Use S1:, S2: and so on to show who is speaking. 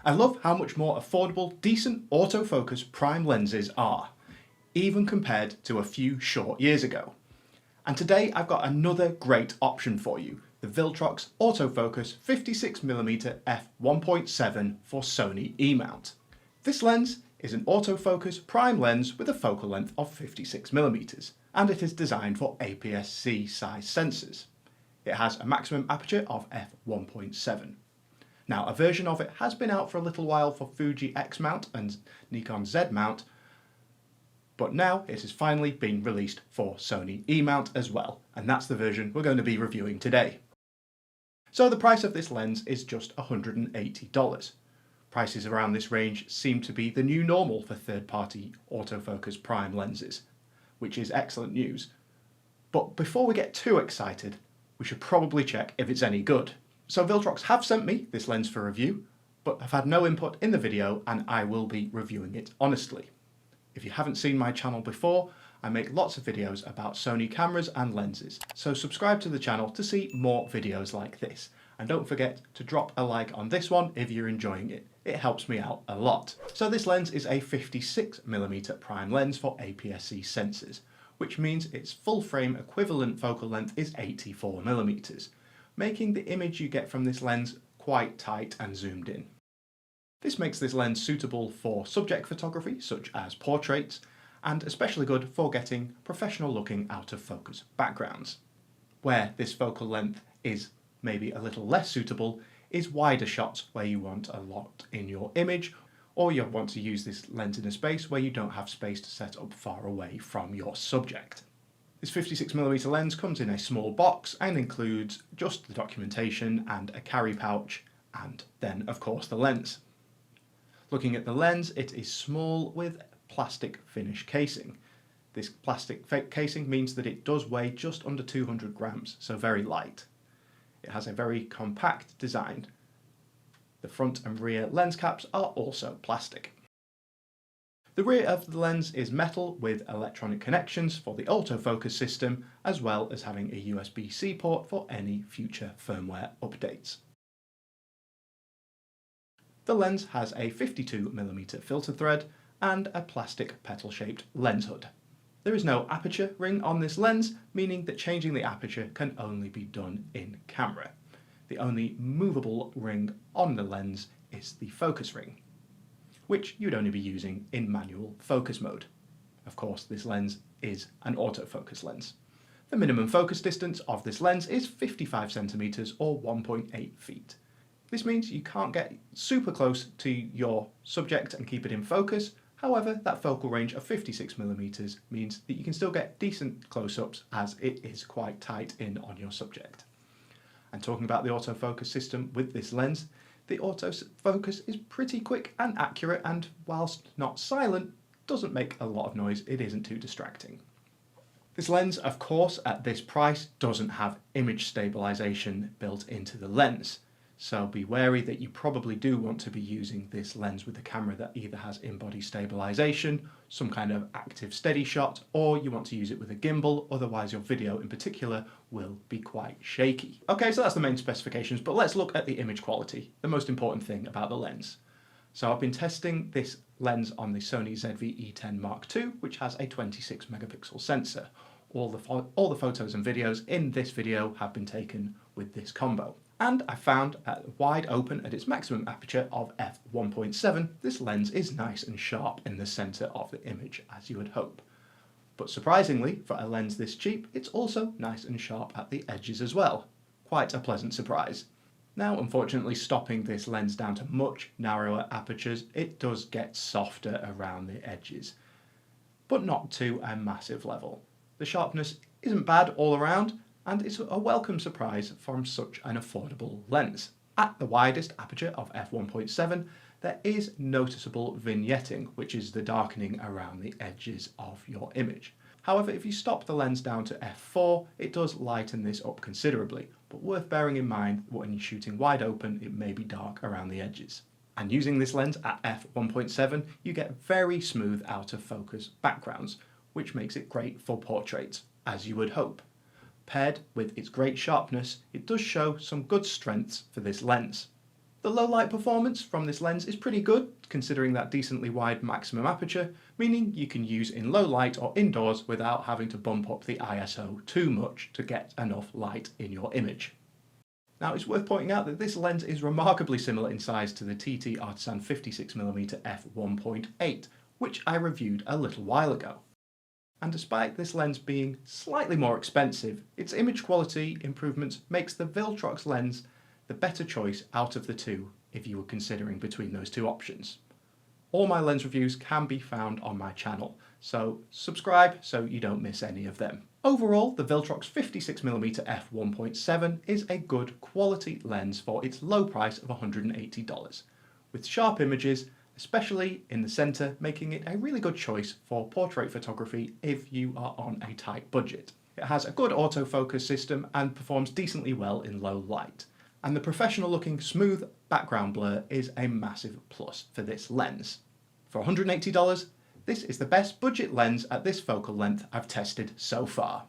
S1: I love how much more affordable decent autofocus prime lenses are, even compared to a few short years ago. And today I've got another great option for you, the Viltrox Autofocus 56mm f1.7 for Sony E-mount. This lens is an autofocus prime lens with a focal length of 56mm, and it is designed for APS-C size sensors. It has a maximum aperture of f1.7. Now, a version of it has been out for a little while for Fuji X mount and Nikon Z mount, but now it has finally been released for Sony E-mount as well, and that's the version we're going to be reviewing today. So the price of this lens is just $180. Prices around this range seem to be the new normal for third-party autofocus prime lenses, which is excellent news. But before we get too excited, we should probably check if it's any good. So Viltrox have sent me this lens for review, but have had no input in the video, and I will be reviewing it honestly. If you haven't seen my channel before, I make lots of videos about Sony cameras and lenses, so subscribe to the channel to see more videos like this. And don't forget to drop a like on this one if you're enjoying it. It helps me out a lot. So this lens is a 56mm prime lens for APS-C sensors, which means its full frame equivalent focal length is 84mm, making the image you get from this lens quite tight and zoomed in. This makes this lens suitable for subject photography, such as portraits, and especially good for getting professional looking out of focus backgrounds. Where this focal length is maybe a little less suitable is wider shots where you want a lot in your image, or you want to use this lens in a space where you don't have space to set up far away from your subject. This 56mm lens comes in a small box and includes just the documentation and a carry pouch, and then of course the lens. Looking at the lens, it is small with plastic finish casing. This plastic casing means that it does weigh just under 200 grams, so very light. It has a very compact design. The front and rear lens caps are also plastic. The rear of the lens is metal with electronic connections for the autofocus system, as well as having a USB-C port for any future firmware updates. The lens has a 52mm filter thread and a plastic petal-shaped lens hood. There is no aperture ring on this lens, meaning that changing the aperture can only be done in camera. The only movable ring on the lens is the focus ring, which you'd only be using in manual focus mode. Of course, this lens is an autofocus lens. The minimum focus distance of this lens is 55cm or 1.8 feet. This means you can't get super close to your subject and keep it in focus. However, that focal range of 56mm means that you can still get decent close-ups as it is quite tight in on your subject. And talking about the autofocus system with this lens, the autofocus is pretty quick and accurate, and whilst not silent, doesn't make a lot of noise. It isn't too distracting. This lens, of course, at this price doesn't have image stabilization built into the lens. So be wary that you probably do want to be using this lens with a camera that either has in-body stabilization, some kind of active steady shot, or you want to use it with a gimbal, otherwise your video in particular will be quite shaky. Okay, so that's the main specifications, but let's look at the image quality, the most important thing about the lens. So I've been testing this lens on the Sony ZV-E10 Mark II, which has a 26 megapixel sensor. All the photos and videos in this video have been taken with this combo. And I found at wide open at its maximum aperture of f1.7, this lens is nice and sharp in the centre of the image, as you would hope. But surprisingly, for a lens this cheap, it's also nice and sharp at the edges as well. Quite a pleasant surprise. Now, unfortunately, stopping this lens down to much narrower apertures, it does get softer around the edges, but not to a massive level. The sharpness isn't bad all around, and it's a welcome surprise from such an affordable lens. At the widest aperture of f1.7, there is noticeable vignetting, which is the darkening around the edges of your image. However, if you stop the lens down to f4, it does lighten this up considerably, but worth bearing in mind that when you're shooting wide open, it may be dark around the edges. And using this lens at f1.7, you get very smooth out of focus backgrounds, which makes it great for portraits, as you would hope. Paired with its great sharpness, it does show some good strengths for this lens. The low light performance from this lens is pretty good, considering that decently wide maximum aperture, meaning you can use in low light or indoors without having to bump up the ISO too much to get enough light in your image. Now it's worth pointing out that this lens is remarkably similar in size to the TT Artisan 56mm f1.8, which I reviewed a little while ago. And despite this lens being slightly more expensive, its image quality improvements makes the Viltrox lens the better choice out of the two if you were considering between those two options. All my lens reviews can be found on my channel, so subscribe so you don't miss any of them. Overall, the Viltrox 56mm f1.7 is a good quality lens for its low price of $180, with sharp images, especially in the centre, making it a really good choice for portrait photography if you are on a tight budget. It has a good autofocus system and performs decently well in low light. And the professional looking smooth background blur is a massive plus for this lens. For $180, this is the best budget lens at this focal length I've tested so far.